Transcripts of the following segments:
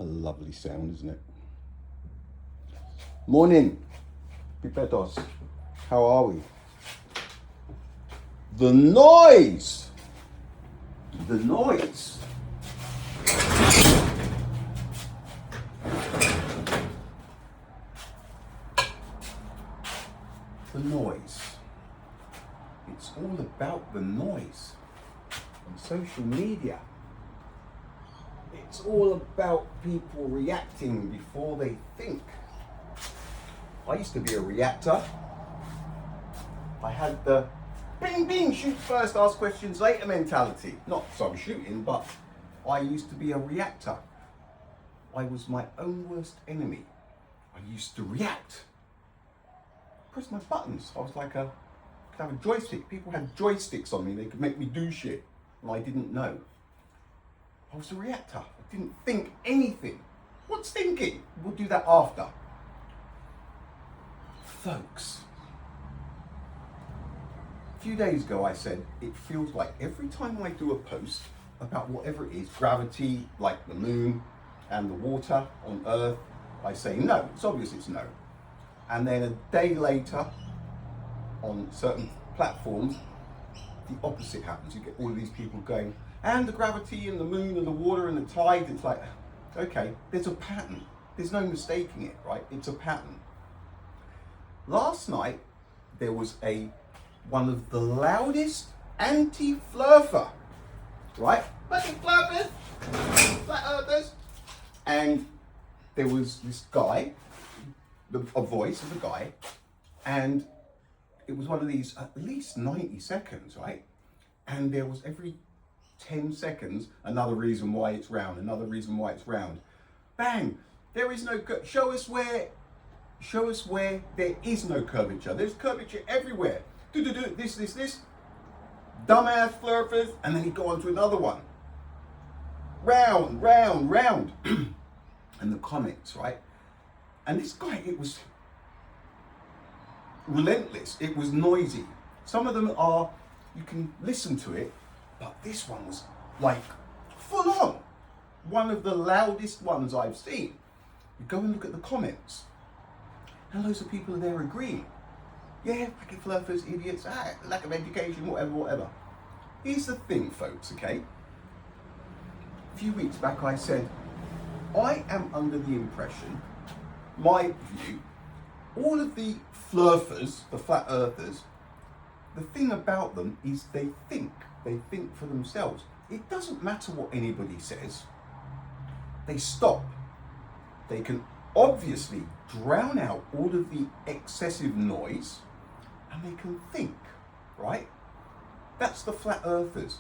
A lovely sound, isn't it? Morning, pipetos. How are we? The noise! The noise! The noise. It's all about the noise on social media. It's all about people reacting before they think. I used to be a reactor. I had the bing bing, shoot first, ask questions later mentality. Not so I'm shooting, but I used to be a reactor. I was my own worst enemy. I used to react. Press my buttons. I was like could have a joystick. People had joysticks on me. They could make me do shit, and I didn't know. I was a reactor. I didn't think anything. What's thinking? We'll do that after. Folks, a few days ago I said it feels like every time I do a post about whatever it is, gravity, like the moon and the water on Earth, I say no. It's obvious it's no. And then a day later, on certain platforms, the opposite happens. You get all of these people going, and the gravity and the moon and the water and the tide. It's like, okay, there's a pattern. There's no mistaking it, right? It's a pattern. Last night, there was one of the loudest anti-flurfer, right? Anti-flurfers, flat earthers. And there was this guy, a voice of a guy, and it was one of these at least 90 seconds, right? And there was every 10 seconds, another reason why it's round, another reason why it's round. Bang! There is no, show us where there is no curvature. There's curvature everywhere. This. Dumbass flurfers, and then he'd go on to another one. Round. And the comments, right? And this guy, it was relentless. It was noisy. Some of them you can listen to it, but this one was like full on. One of the loudest ones I've seen. You go and look at the comments, and loads of people are there agreeing. Yeah, fucking flurfers, idiots, lack of education, whatever. Here's the thing, folks, okay? A few weeks back I said, I am under the impression, my view, all of the flurfers, the flat earthers, the thing about them is they think for themselves. It doesn't matter what anybody says. They stop. They can obviously drown out all of the excessive noise, and they can think, right? That's the flat earthers.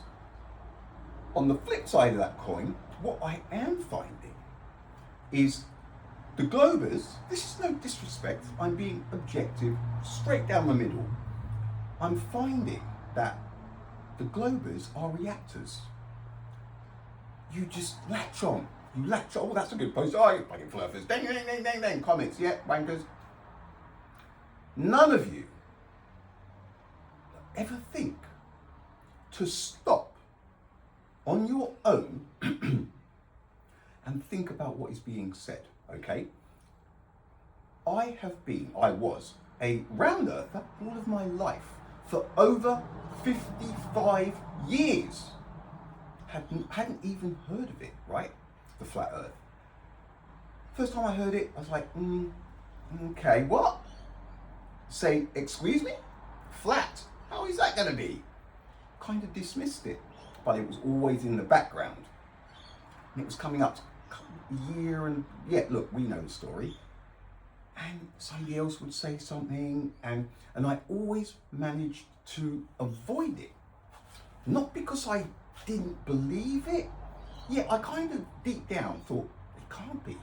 On the flip side of that coin, what I am finding is the globers, this is no disrespect, I'm being objective, straight down the middle. I'm finding that the globers are reactors. You just latch on. Oh, that's a good post. Oh, you fucking flurfers. Dang. Comments, yeah, wankers. None of you ever think to stop on your own and think about what is being said, okay? I was a round earther all of my life for over 55 years. Hadn't even heard of it, right? The flat earth. First time I heard it, I was like, okay, what? Say, excuse me? Flat? How is that gonna be? Kind of dismissed it, but it was always in the background. And it was coming up a year and, yeah, look, we know the story. And somebody else would say something, and I always managed to avoid it. Not because I didn't believe it. Yeah, I kind of deep down thought, it can't be.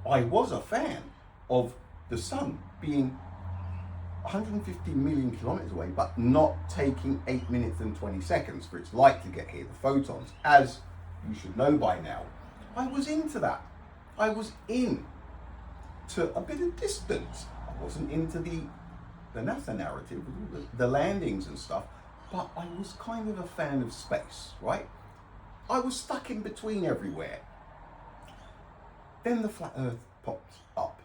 I was a fan of the sun being 150 million kilometers away, but not taking 8 minutes and 20 seconds for its light to get here, the photons, as you should know by now. I was into that. I was in to a bit of distance. I wasn't into the NASA narrative, the landings and stuff, but I was kind of a fan of space, right? I was stuck in between everywhere. Then the flat earth popped up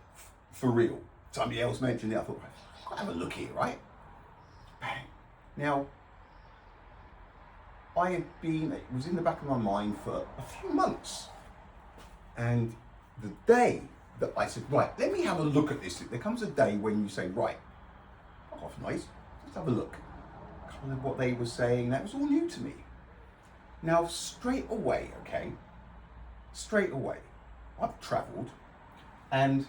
for real. Somebody else mentioned it. I thought, I've got to have a look here, right? Bang. Now, it was in the back of my mind for a few months. And the day that I said, right, let me have a look at this. There comes a day when you say, right, off nice, let's have a look. Kind of what they were saying, that was all new to me. Now, straight away, I've travelled and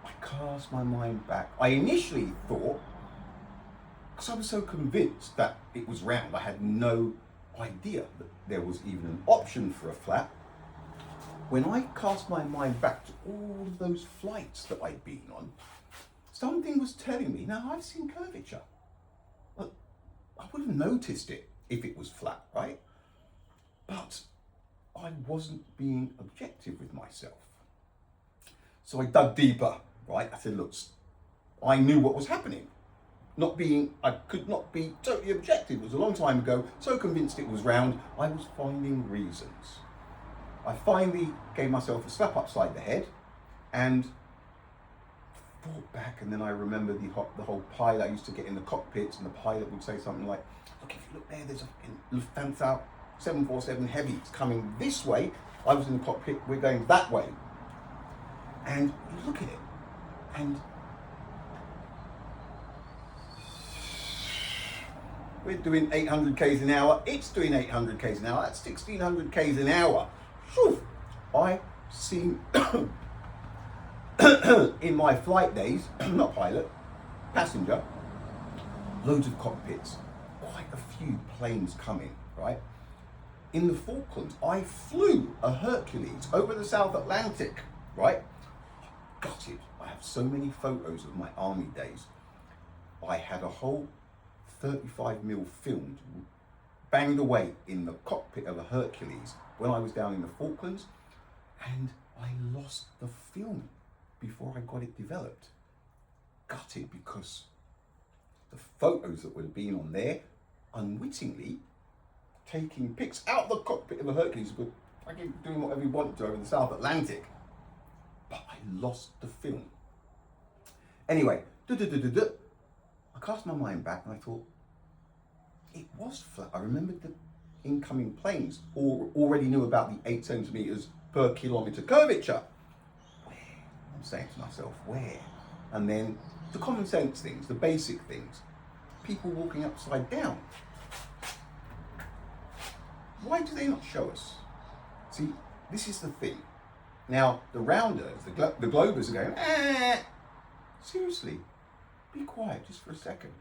I cast my mind back. I initially thought, because I was so convinced that it was round, I had no idea that there was even an option for a flat. When I cast my mind back to all of those flights that I'd been on, something was telling me, now I've seen curvature. Well, I would have noticed it if it was flat, right? But I wasn't being objective with myself. So I dug deeper, right? I said, look, I knew what was happening. I could not be totally objective. It was a long time ago, so convinced it was round, I was finding reasons. I finally gave myself a slap upside the head and thought back, and then I remember the whole pilot. I used to get in the cockpits and the pilot would say something like, look, if you look there, there's a Lufthansa 747 Heavy. It's coming this way. I was in the cockpit, we're going that way. And you look at it, and we're doing 800 k's an hour. It's doing 800 k's an hour. That's 1600 k's an hour. Whew. I've seen in my flight days, not pilot, passenger, loads of cockpits, quite a few planes coming, right? In the Falklands, I flew a Hercules over the South Atlantic, right? Gutted. I have so many photos of my army days. I had a whole 35mm filmed, banged away in the cockpit of a Hercules when I was down in the Falklands, and I lost the film before I got it developed. Gutted, because the photos that would have been on there, unwittingly taking pics out of the cockpit of a Hercules, but fucking doing whatever you want to over the South Atlantic. But I lost the film. Anyway, I cast my mind back and I thought, it was flat. I remembered the incoming planes, or already knew about the 8 centimeters per kilometer curvature. Where? I'm saying to myself, where? And then the common sense things, the basic things. People walking upside down. Why do they not show us? See, this is the thing. Now, the rounders, the globers are going, seriously, be quiet just for a second.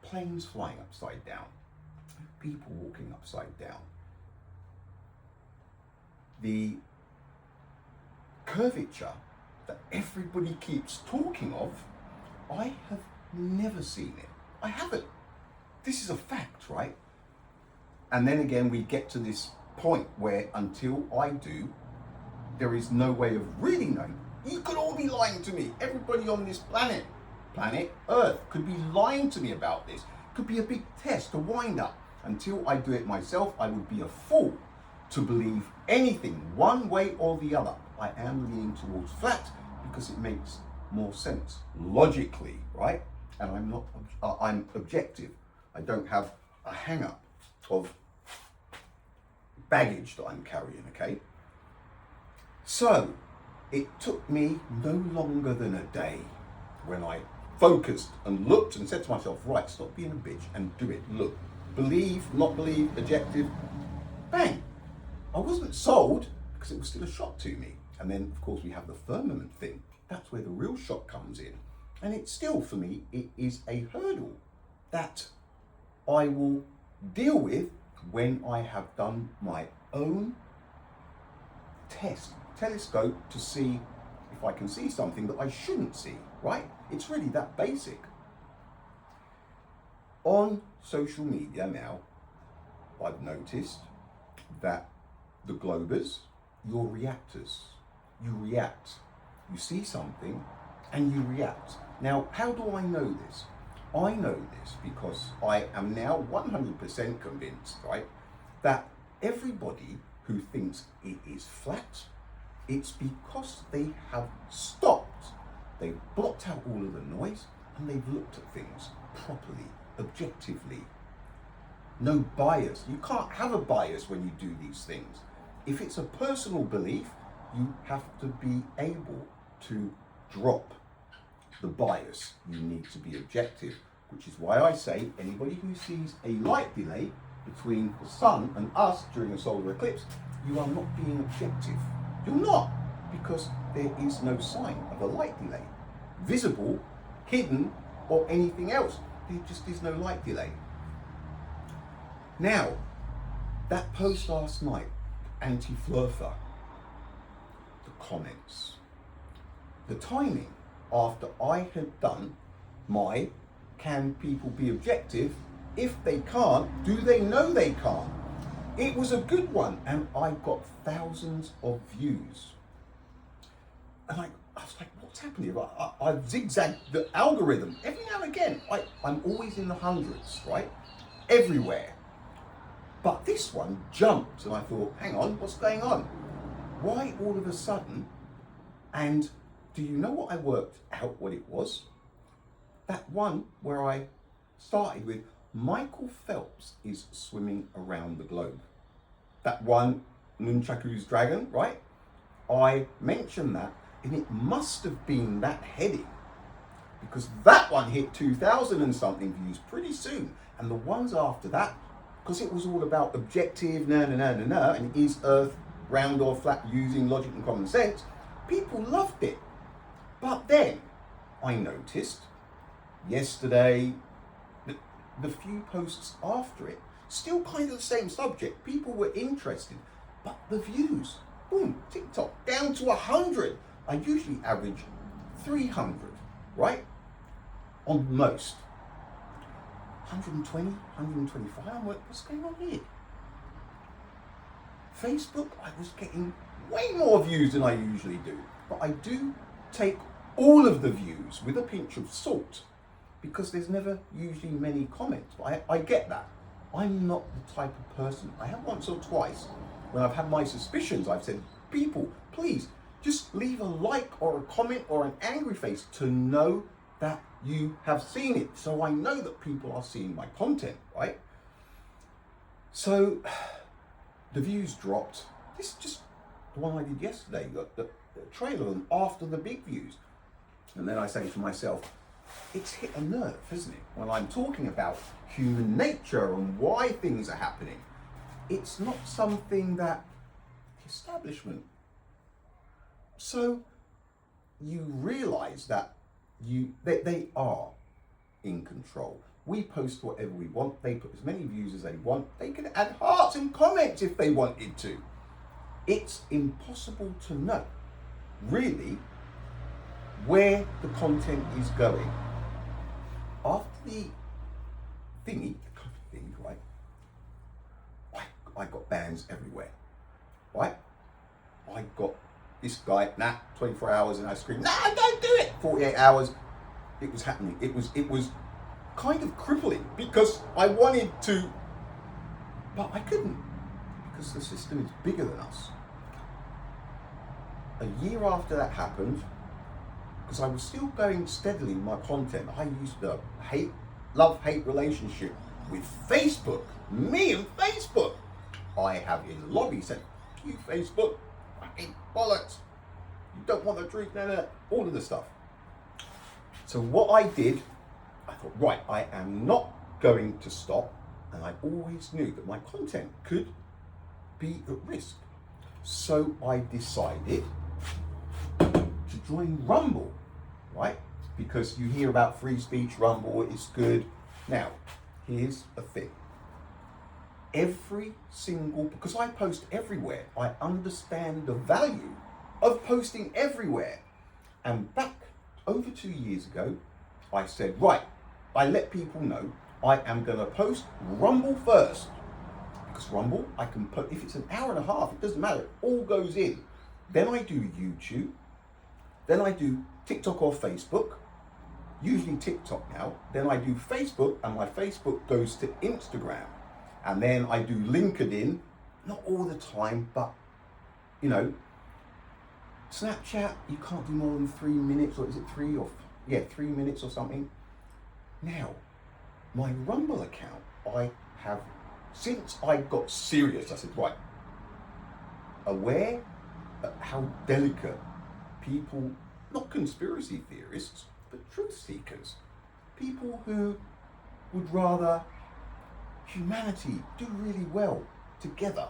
Planes flying upside down. People walking upside down. The curvature that everybody keeps talking of, I have never seen it. I haven't. This is a fact, right? And then again, we get to this point where until I do, there is no way of really knowing. You could all be lying to me. Everybody on this planet Earth, could be lying to me about this. Could be a big test to wind up. Until I do it myself, I would be a fool to believe anything one way or the other. I am leaning towards flat because it makes more sense logically, right? And I'm objective. I don't have a hang-up of baggage that I'm carrying, okay? So it took me no longer than a day when I focused and looked and said to myself, right, stop being a bitch and do it. Look, believe, not believe, objective, bang. I wasn't sold because it was still a shock to me. And then, of course, we have the firmament thing. That's where the real shock comes in. And it's still, for me, it is a hurdle that I will deal with when I have done my own telescope to see if I can see something that I shouldn't see, right? It's really that basic. On social media now, I've noticed that the globers, you're reactors. You react. You see something and you react. Now, how do I know this? I know this because I am now 100% convinced, right, that everybody who thinks it is flat It's because they have stopped, they've blocked out all of the noise, and they've looked at things properly, objectively. No bias. You can't have a bias when you do these things. If it's a personal belief, you have to be able to drop the bias. You need to be objective, which is why I say anybody who sees a light delay between the sun and us during a solar eclipse, you are not being objective. You're not, because there is no sign of a light delay. Visible, hidden, or anything else. There just is no light delay. Now, that post last night, anti-flurfer, the comments, the timing after I had done my can people be objective? If they can't, do they know they can't? It was a good one, and I got thousands of views. And I was like, what's happening? I've zigzagged the algorithm every now and again. I'm always in the hundreds, right? Everywhere. But this one jumped, and I thought, hang on, what's going on? Why all of a sudden? And do you know what I worked out what it was? That one where I started with, Michael Phelps is swimming around the globe. That one, Nunchaku's dragon, right? I mentioned that, and it must have been that heading, because that one hit 2,000 and something views pretty soon. And the ones after that, because it was all about objective, and is Earth round or flat using logic and common sense, people loved it. But then I noticed yesterday, the few posts after it, still kind of the same subject. People were interested, but the views, boom, TikTok, down to 100. I usually average 300, right? On most. 120, 125, I'm like, what's going on here? Facebook, I was getting way more views than I usually do. But I do take all of the views with a pinch of salt, because there's never usually many comments. But I get that. I'm not the type of person. I have once or twice, when I've had my suspicions, I've said, people, please, just leave a like or a comment or an angry face to know that you have seen it. So I know that people are seeing my content, right? So the views dropped. This is just the one I did yesterday, the trailer, and after the big views. And then I say to myself, it's hit a nerve, isn't it? When I'm talking about human nature and why things are happening, it's not something that the establishment. So you realize that they are in control. We post whatever we want. They put as many views as they want. They can add hearts and comments if they wanted to. It's impossible to know, really, where the content is going. After the thingy, right? I got bans everywhere, right? I got this guy, 24 hours, and I screamed, don't do it. 48 hours, it was happening. It was kind of crippling, because I wanted to, but I couldn't, because the system is bigger than us. A year after that happened, because I was still going steadily with my content, I used to love-hate relationship with Facebook. Me and Facebook. I have in lobby said, you Facebook, fucking bollocks. You don't want the truth, all of the stuff. So what I did, I thought, right, I am not going to stop. And I always knew that my content could be at risk. So I decided to join Rumble, right? Because you hear about free speech, Rumble, it's good. Now, here's the thing. Because I post everywhere, I understand the value of posting everywhere. And back over 2 years ago, I said, right, I let people know I am going to post Rumble first. Because Rumble, I can put, if it's an hour and a half, it doesn't matter, it all goes in. Then I do YouTube. Then I do TikTok or Facebook. Usually TikTok now. Then I do Facebook, and my Facebook goes to Instagram. And then I do LinkedIn, not all the time, but, Snapchat, you can't do more than 3 minutes, or is it 3 minutes or something. Now, my Rumble account, I have, since I got serious, I said, right, aware of how delicate people, not conspiracy theorists, but truth seekers, people who would rather humanity do really well together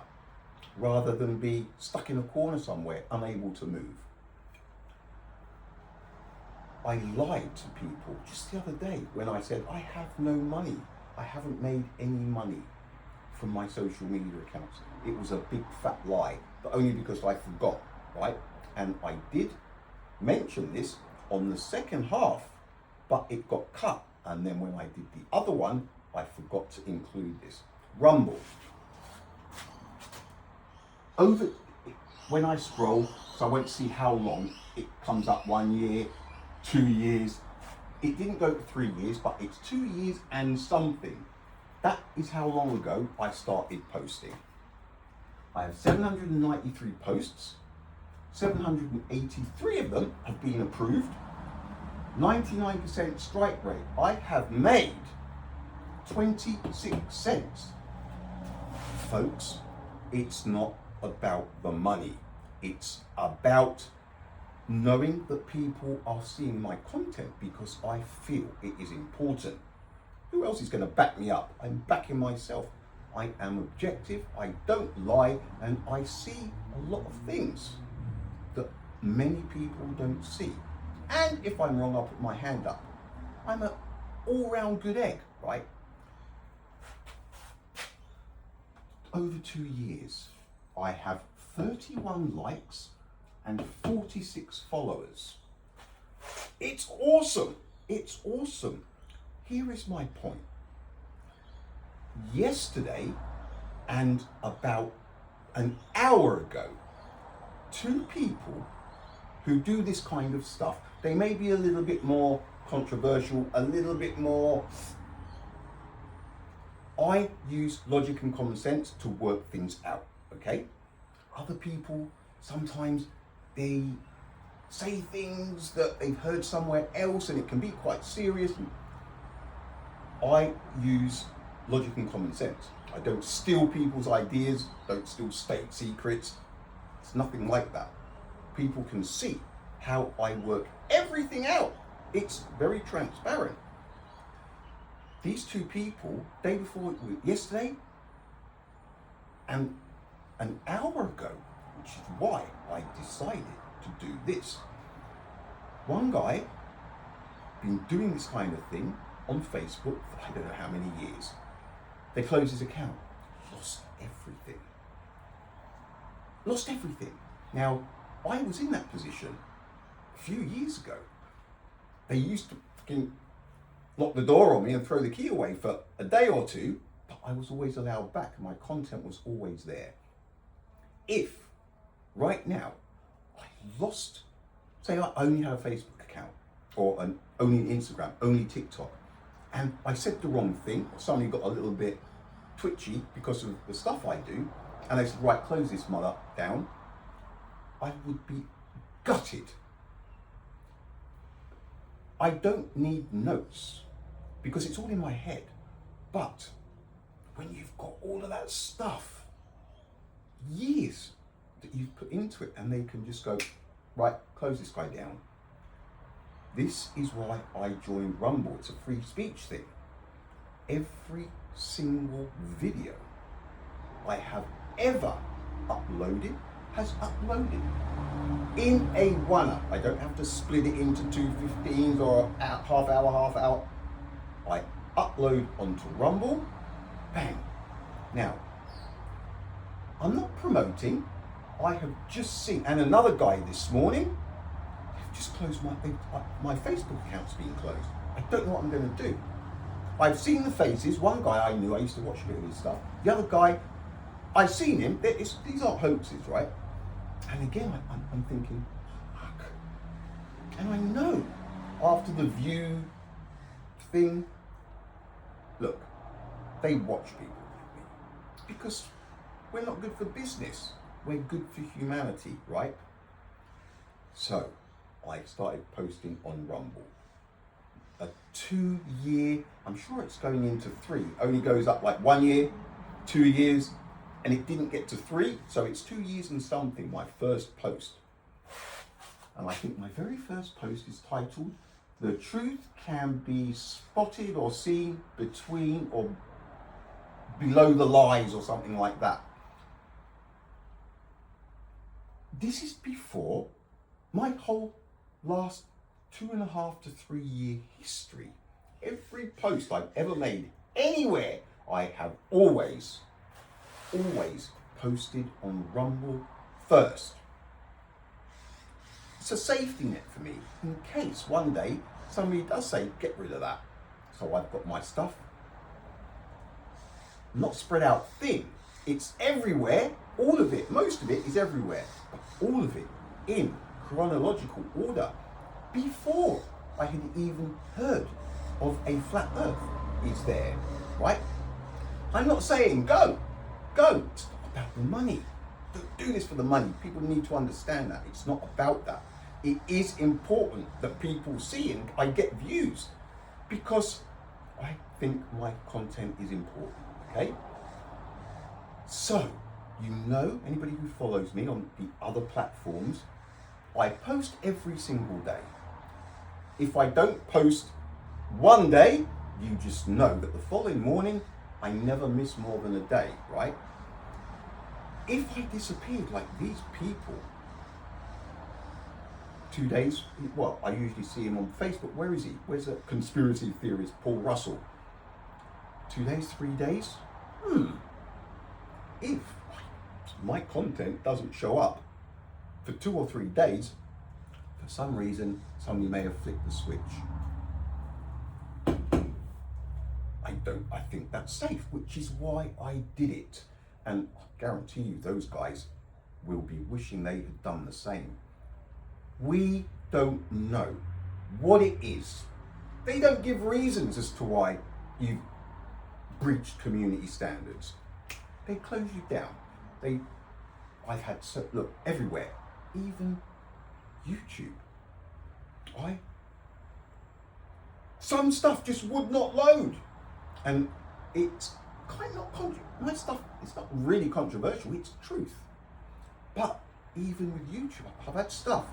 rather than be stuck in a corner somewhere, unable to move. I lied to people just the other day when I said I have no money. I haven't made any money from my social media accounts. It was a big fat lie, but only because I forgot, right? And I did mention this on the second half, but it got cut. And then when I did the other one, I forgot to include this. Rumble. When I scroll, so I went to see how long, it comes up 1 year, 2 years. It didn't go for 3 years, but it's 2 years and something. That is how long ago I started posting. I have 793 posts. 783 of them have been approved. 99% strike rate. I have made 26 cents. Folks, it's not about the money. It's about knowing that people are seeing my content because I feel it is important. Who else is going to back me up? I'm backing myself. I am objective, I don't lie, and I see a lot of things that many people don't see. And if I'm wrong, I'll put my hand up. I'm an all-round good egg, right? Over 2 years, I have 31 likes and 46 followers. It's awesome. It's awesome. Here is my point. Yesterday and about an hour ago, 2 people who do this kind of stuff, they may be a little bit more controversial, a little bit more. I use logic and common sense to work things out, okay? Other people, sometimes they say things that they've heard somewhere else and it can be quite serious. I use logic and common sense. I don't steal people's ideas, don't steal state secrets. It's nothing like that. People can see how I work everything out. It's very transparent. These 2 people, day before yesterday and an hour ago, which is why I decided to do this. One guy been doing this kind of thing on Facebook for I don't know how many years. They closed his account, lost everything. Lost everything. Now, I was in that position a few years ago. They used to fucking lock the door on me and throw the key away for a day or 2, but I was always allowed back and my content was always there. If right now I lost, say I only have a Facebook account or only an Instagram, only TikTok, and I said the wrong thing, or somebody got a little bit twitchy because of the stuff I do, and they said, right, close this mother down, I would be gutted. I don't need notes because it's all in my head. But when you've got all of that stuff, years that you've put into it, and they can just go, right, close this guy down. This is why I joined Rumble. It's a free speech thing. Every single video I have ever uploaded has uploaded in a one-up. I don't have to split it into 2 15s or a half hour. I upload onto Rumble, bang. Now, I'm not promoting. I have just seen, and another guy this morning, they've just closed my Facebook account's been closed. I don't know what I'm going to do. I've seen the faces. One guy I knew, I used to watch a bit of his stuff. The other guy, I've seen him. These aren't hoaxes, right? And again, I'm thinking, fuck. And I know after the View thing, look, they watch people like me because we're not good for business. We're good for humanity, right? So I started posting on Rumble. A 2 year, I'm sure it's going into 3, only goes up like 1 year, 2 years, and it didn't get to 3, so it's 2 years and something, my first post. And I think my very first post is titled, "The truth can be spotted or seen between or below the lies," or something like that. This is before my whole last 2.5 to 3 year history. Every post I've ever made anywhere, I have always posted on Rumble first. It's a safety net for me in case one day somebody does say, get rid of that. So I've got my stuff not spread out thin. It's everywhere, all of it, most of it is everywhere, but all of it in chronological order before I had even heard of a flat earth is there, right? I'm not saying go, it's not about the money. Don't do this for the money. People need to understand that. It's not about that. It is important that people see and I get views because I think my content is important, okay? So, you know, anybody who follows me on the other platforms, I post every single day. If I don't post one day, you just know that the following morning, I never miss more than a day, right? If I disappeared like these people, 2 days, well, I usually see him on Facebook. Where is he? Where's a conspiracy theorist, Paul Russell? 2 days, 3 days? If my content doesn't show up for 2 or 3 days, for some reason, somebody may have flicked the switch. I think that's safe, which is why I did it. And I guarantee you, those guys will be wishing they had done the same. We don't know what it is. They don't give reasons as to why you've breached community standards. They close you down. I've had, look, everywhere, even YouTube. Some stuff just would not load. And it's kind of, my stuff, it's not really controversial, it's truth. But even with YouTube, I've had stuff,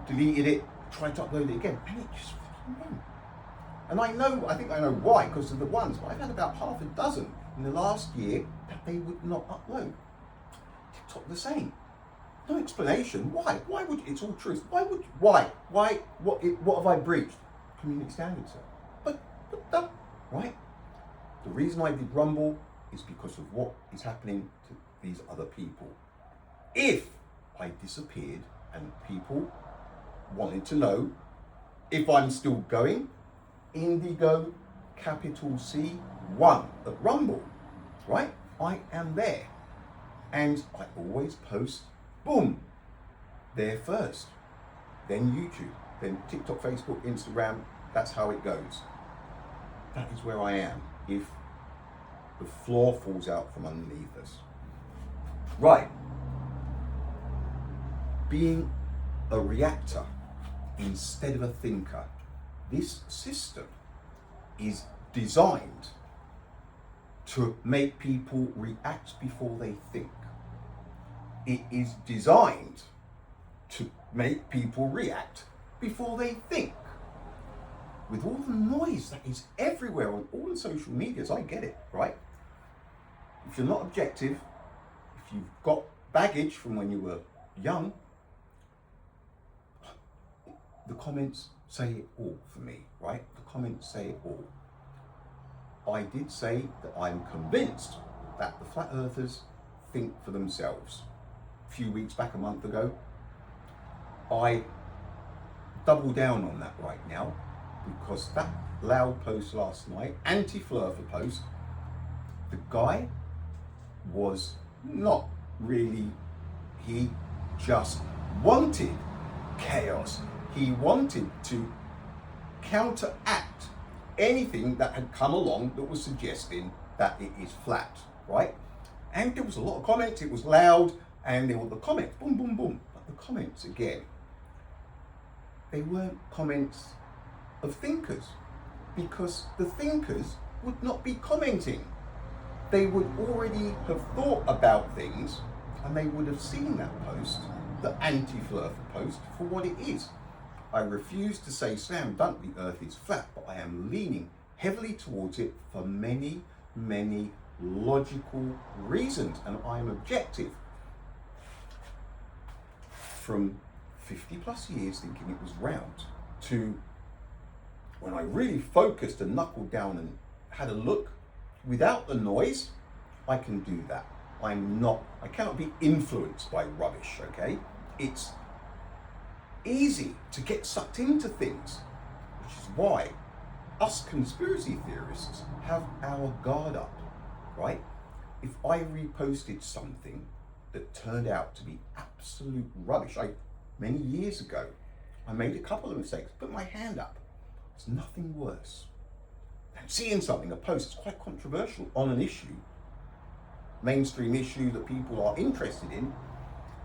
deleted it, tried to upload it again, and it just fucking won't. And I think I know why, because of the ones, but I've had about half a dozen in the last year that they would not upload. TikTok the same. No explanation. Why? Why would, it's all truth. Why? What have I breached? Community standards, sir. But right? The reason I did Rumble is because of what is happening to these other people. If I disappeared and people wanted to know if I'm still going, Indigo capital C 1 at Rumble, right? I am there. And I always post, boom, there first. Then YouTube, then TikTok, Facebook, Instagram, that's how it goes. That is where I am if the floor falls out from underneath us. Right. Being a reactor instead of a thinker. This system is designed to make people react before they think. It is designed to make people react before they think. With all the noise that is everywhere on all the social medias, I get it, right? If you're not objective, if you've got baggage from when you were young, the comments say it all for me, right? The comments say it all. I did say that I'm convinced that the flat earthers think for themselves. A few weeks back, a month ago, I double down on that right now because that loud post last night, anti-Flurfer post, the guy was not really, he just wanted chaos. He wanted to counteract anything that had come along that was suggesting that it is flat, right? And there was a lot of comments, it was loud, and there were the comments, boom, boom, boom. But the comments again, they weren't comments of thinkers, because the thinkers would not be commenting. They would already have thought about things, and they would have seen that post, the anti-Flurf post, for what it is. I refuse to say slam dunk the earth is flat, but I am leaning heavily towards it for many, many logical reasons, and I am objective. From 50 plus years thinking it was round, to when I really focused and knuckled down and had a look without the noise, I can do that. I cannot be influenced by rubbish, okay? It's easy to get sucked into things, which is why us conspiracy theorists have our guard up, right? If I reposted something that turned out to be absolute rubbish, many years ago, I made a couple of mistakes, put my hand up. There's nothing worse than seeing something, a post that's quite controversial on an issue, mainstream issue that people are interested in,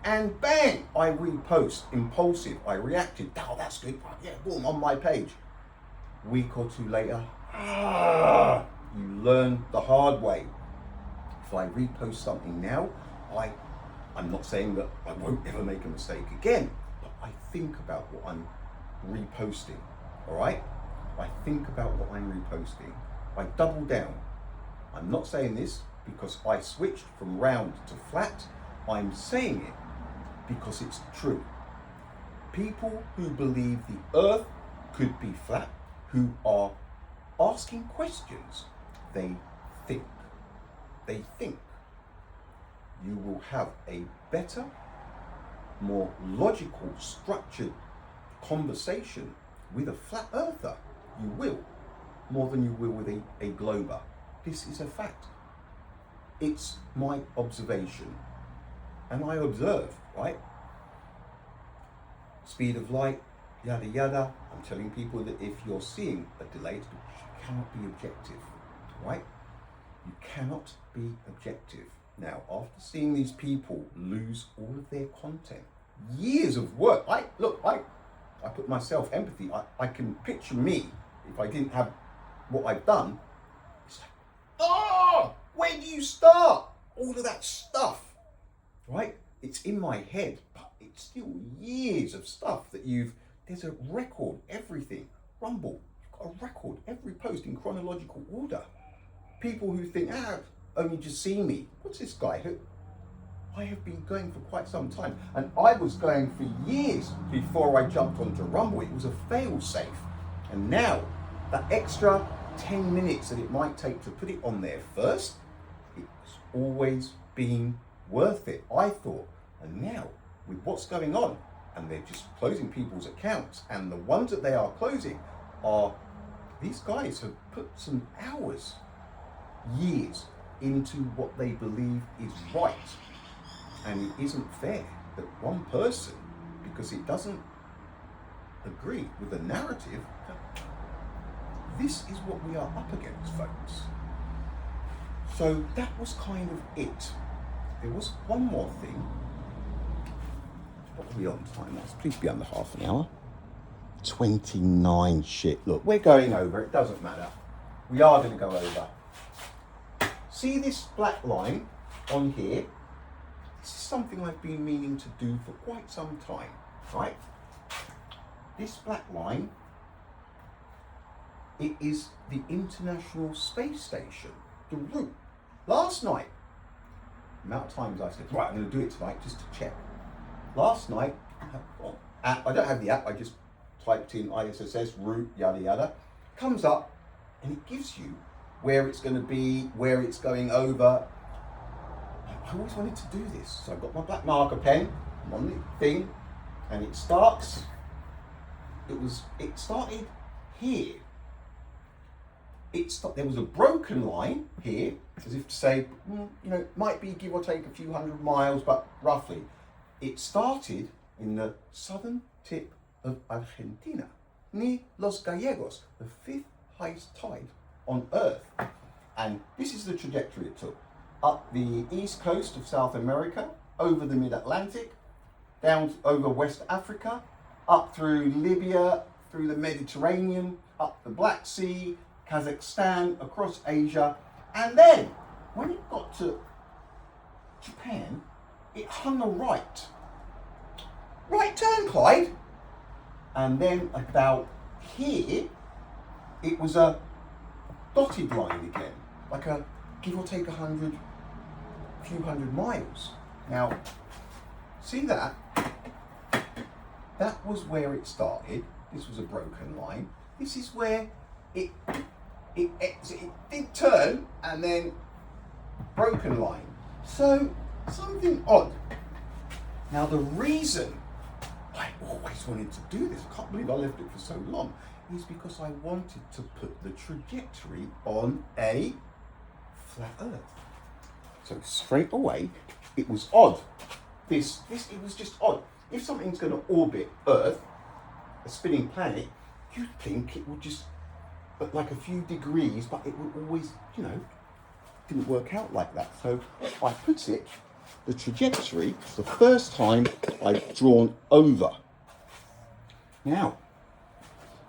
and bang, I repost, impulsive, I reacted, oh, that's good, yeah, boom, on my page. Week or two later, you learn the hard way. If I repost something now, I'm not saying that I won't ever make a mistake again, but I think about what I'm reposting, all right? I think about what I'm reposting. I double down. I'm not saying this because I switched from round to flat. I'm saying it because it's true. People who believe the earth could be flat, who are asking questions, they think. They think. You will have a better, more logical, structured conversation with a flat earther. You will, more than you will with a glober. This is a fact. It's my observation. And I observe, right? Speed of light, yada yada. I'm telling people that if you're seeing a delay, you cannot be objective, right? You cannot be objective. Now, after seeing these people lose all of their content, years of work, I put myself empathy. I can picture me if I didn't have what I've done. It's like, where do you start? All of that stuff, right? It's in my head, but it's still years of stuff that there's a record, everything. Rumble, you've got a record, every post in chronological order. People who think, only just see me. What's this guy? I have been going for quite some time, and I was going for years before I jumped onto Rumble. It was a fail-safe, and now that extra 10 minutes that it might take to put it on there first, it's always been worth it, I thought. And now, with what's going on, and they're just closing people's accounts, and the ones that they are closing these guys have put some hours, years into what they believe is right. And it isn't fair that one person, because it doesn't agree with the narrative, this is what we are up against, folks. So that was kind of it. There was one more thing. What are we on time? Please be under half an hour. 29 shit. Look, we're going over. It doesn't matter. We are going to go over. See this black line on here? This is something I've been meaning to do for quite some time, right? This black line, it is the International Space Station, the route. Last night, the amount of times I said, right, I'm going to do it tonight just to check. Last night, I don't have the app, I just typed in ISS route, yada yada. Comes up and it gives you where it's going to be, where it's going over. I always wanted to do this, so I've got my black marker pen, I'm on the thing, and it starts. It started here. There was a broken line here, as if to say, might be give or take a few hundred miles, but roughly. It started in the southern tip of Argentina, near Los Gallegos, the 5th highest tide on Earth. And this is the trajectory it took. Up the east coast of South America, over the mid-Atlantic, down over West Africa, up through Libya, through the Mediterranean, up the Black Sea, Kazakhstan, across Asia, and then when it got to Japan, it hung a right. Right turn, Clyde. And then about here, it was a dotted line again, like a give or take few hundred miles. Now, see that? That was where it started. This was a broken line. This is where it did turn and then broken line. So something odd. Now the reason I always wanted to do this, I can't believe I left it for so long, is because I wanted to put the trajectory on a flat Earth. So straight away, it was odd. It was just odd. If something's going to orbit Earth, a spinning planet, you'd think it would just look like a few degrees, but it would always, didn't work out like that. So I put it, the trajectory, the first time I've drawn over. Now,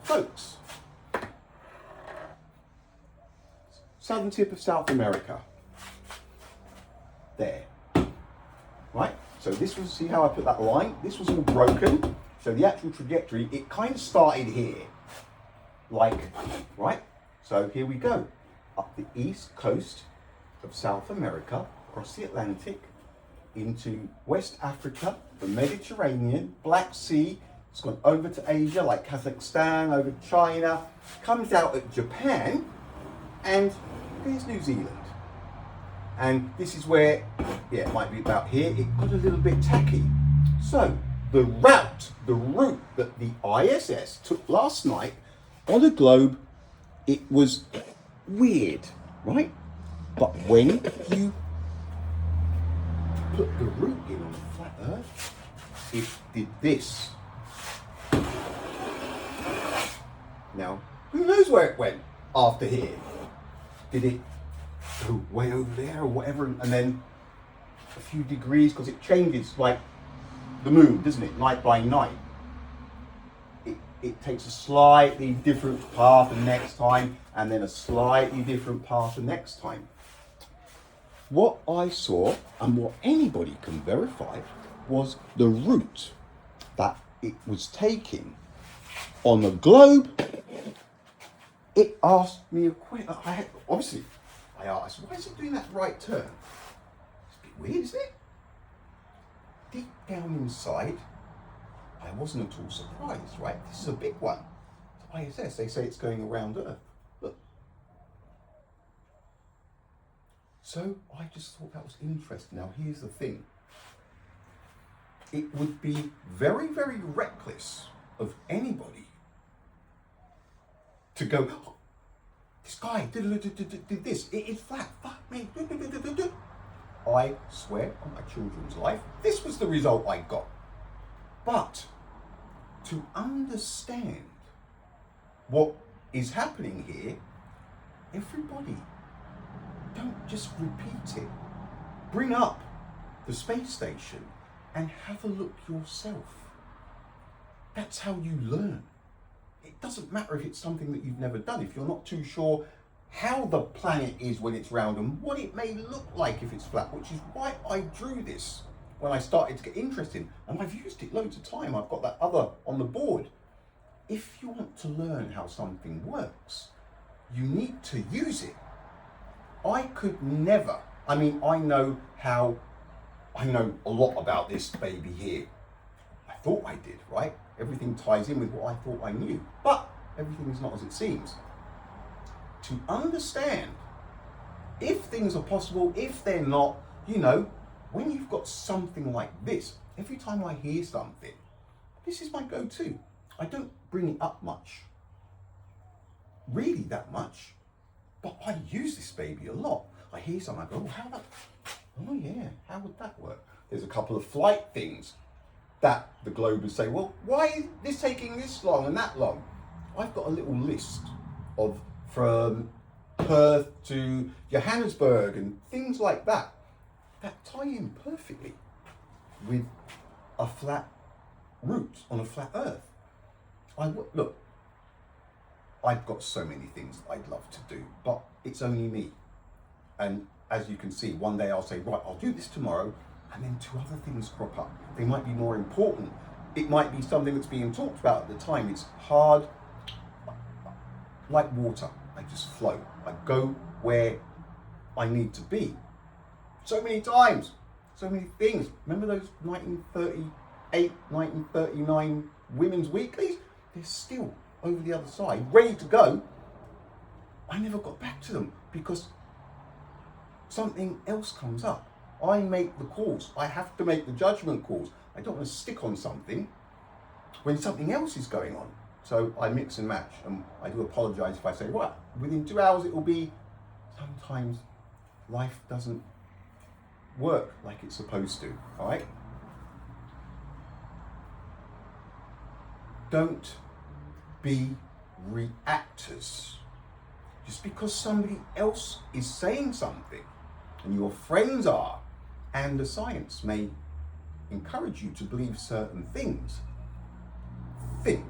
folks, southern tip of South America. There. Right? So this was, see how I put that line? This was all broken. So the actual trajectory, it kind of started here. Like, right? So here we go. Up the east coast of South America, across the Atlantic, into West Africa, the Mediterranean, Black Sea. It's gone over to Asia, like Kazakhstan, over China, comes out at Japan, and there's New Zealand. And this is where, yeah, it might be about here, it got a little bit tacky. So the route that the ISS took last night on a globe, it was weird, right? But when you put the route in on a flat Earth, it did this. Now, who knows where it went after here? Did it go way over there or whatever, and then a few degrees, because it changes like the moon, doesn't it? Night by night. It takes a slightly different path the next time, and then a slightly different path the next time. What I saw, and what anybody can verify, was the route that it was taking on the globe. It asked me a question. I asked, why is it doing that right turn? It's a bit weird, isn't it? Deep down inside, I wasn't at all surprised, right? This is a big one. It's ISS, they say it's going around Earth. Look. So I just thought that was interesting. Now here's the thing. It would be very, very reckless of anybody to go, oh, this guy did this, it is flat, fuck me. I swear on my children's life, this was the result I got. But to understand what is happening here, everybody, don't just repeat it. Bring up the space station and have a look yourself. That's how you learn. It doesn't matter if it's something that you've never done, if you're not too sure how the planet is when it's round and what it may look like if it's flat, which is why I drew this when I started to get interested, and I've used it loads of time. I've got that other on the board. If you want to learn how something works, you need to use it. I could never, I know a lot about this baby here. I thought I did, right? Everything ties in with what I thought I knew, but everything is not as it seems. To understand if things are possible, if they're not, when you've got something like this, every time I hear something, this is my go-to. I don't bring it up much, really that much, but I use this baby a lot. I hear something, I go, oh yeah, how would that work? There's a couple of flight things that the globers say, well, why is this taking this long and that long? I've got a little list of from Perth to Johannesburg and things like that, that tie in perfectly with a flat root on a flat earth. Look, I've got so many things I'd love to do, but it's only me. And as you can see, one day I'll say, right, I'll do this tomorrow, and then two other things crop up. They might be more important. It might be something that's being talked about at the time. It's hard, like water. I just flow. I go where I need to be. So many times, so many things. Remember those 1938, 1939 women's weeklies? They're still over the other side, ready to go. I never got back to them because something else comes up. I make the calls. I have to make the judgment calls. I don't want to stick on something when something else is going on. So I mix and match, and I do apologize if I say, well, within 2 hours it will be. Sometimes life doesn't work like it's supposed to, all right? Don't be reactors. Just because somebody else is saying something, and your friends are, and the science may encourage you to believe certain things, think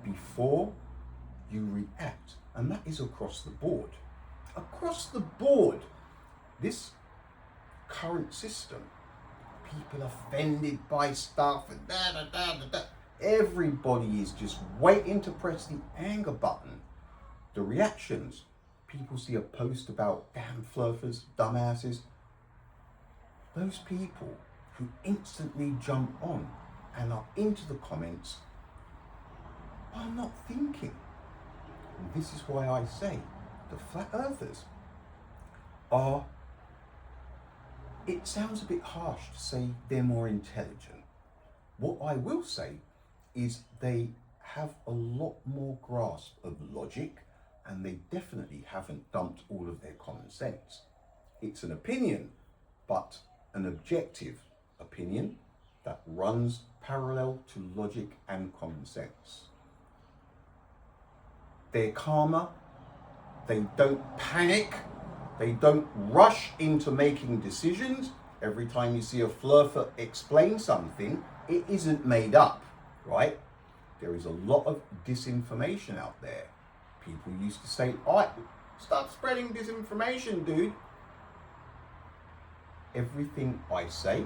before you react. And that is across the board. Across the board, this current system, people offended by stuff and da. Everybody is just waiting to press the anger button. The reactions, people see a post about damn flirters, dumbasses. Those people who instantly jump on and are into the comments are not thinking. And this is why I say the flat earthers are, it sounds a bit harsh to say they're more intelligent. What I will say is they have a lot more grasp of logic, and they definitely haven't dumped all of their common sense. It's an opinion, but an objective opinion that runs parallel to logic and common sense. They're calmer, they don't panic, they don't rush into making decisions. Every time you see a flirter explain something, it isn't made up, right? There is a lot of disinformation out there. People used to say, all right, stop spreading disinformation, dude. Everything I say,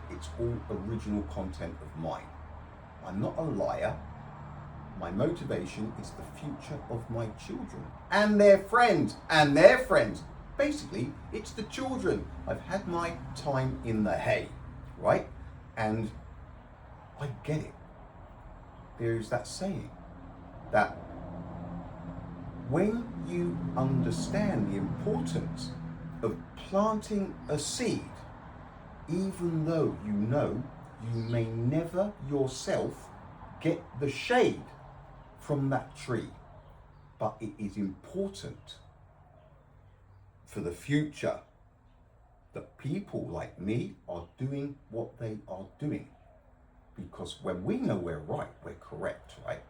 it's all original content of mine. I'm not a liar. My motivation is the future of my children and their friends and their friends. Basically, it's the children. I've had my time in the hay, right? And I get it. There's that saying that when you understand the importance of planting a seed, even though you know you may never yourself get the shade from that tree, but it is important for the future that people like me are doing what they are doing. Because when we know we're right, we're correct, right?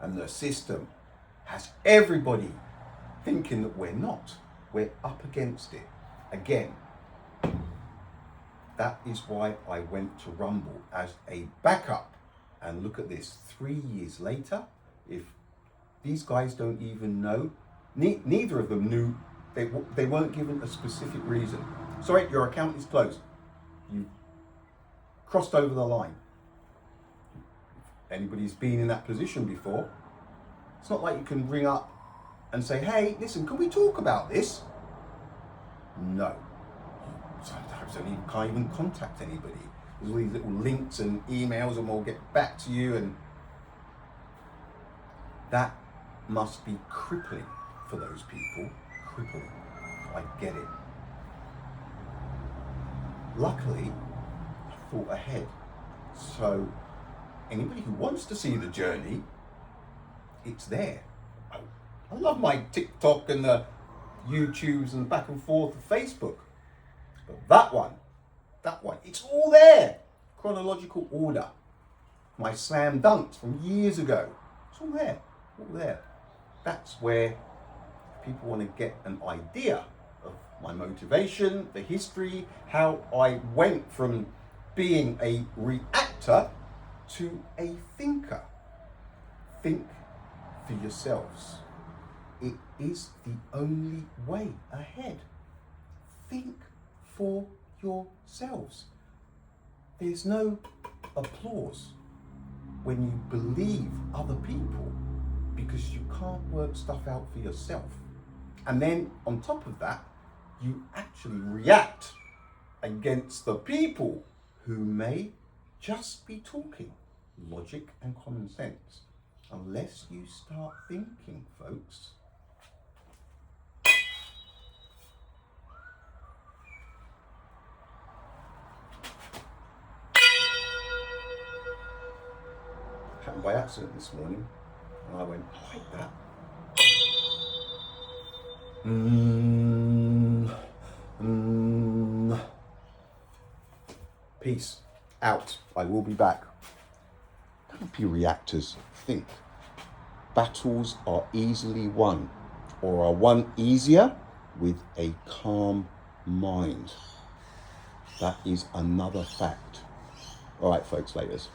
And the system has everybody thinking that we're not. We're up against it. Again, that is why I went to Rumble as a backup. And look at this, 3 years later, if these guys don't even know, neither of them knew, they weren't given a specific reason. Sorry, your account is closed. You crossed over the line. If anybody's been in that position before, it's not like you can ring up and say, hey, listen, can we talk about this? No. Sometimes you can't even contact anybody. There's all these little links and emails and we'll get back to you, and that must be crippling for those people. Crippling. I get it. Luckily, I thought ahead. So anybody who wants to see the journey, it's there. I love my TikTok and the YouTubes and back and forth of Facebook. But that one, it's all there. Chronological order. My slam dunks from years ago. It's all there, all there. That's where people want to get an idea of my motivation, the history, how I went from being a reactor to a thinker. Think for yourselves. It is the only way ahead. Think for yourselves. There's no applause when you believe other people, because you can't work stuff out for yourself. And then on top of that, you actually react against the people who may just be talking logic and common sense. Unless you start thinking, folks. Happened by accident this morning, and I went, I hate that. Peace out. I will be back. Don't be reactors. Think. Battles are easily won, or are won easier with a calm mind. That is another fact. All right, folks, laters.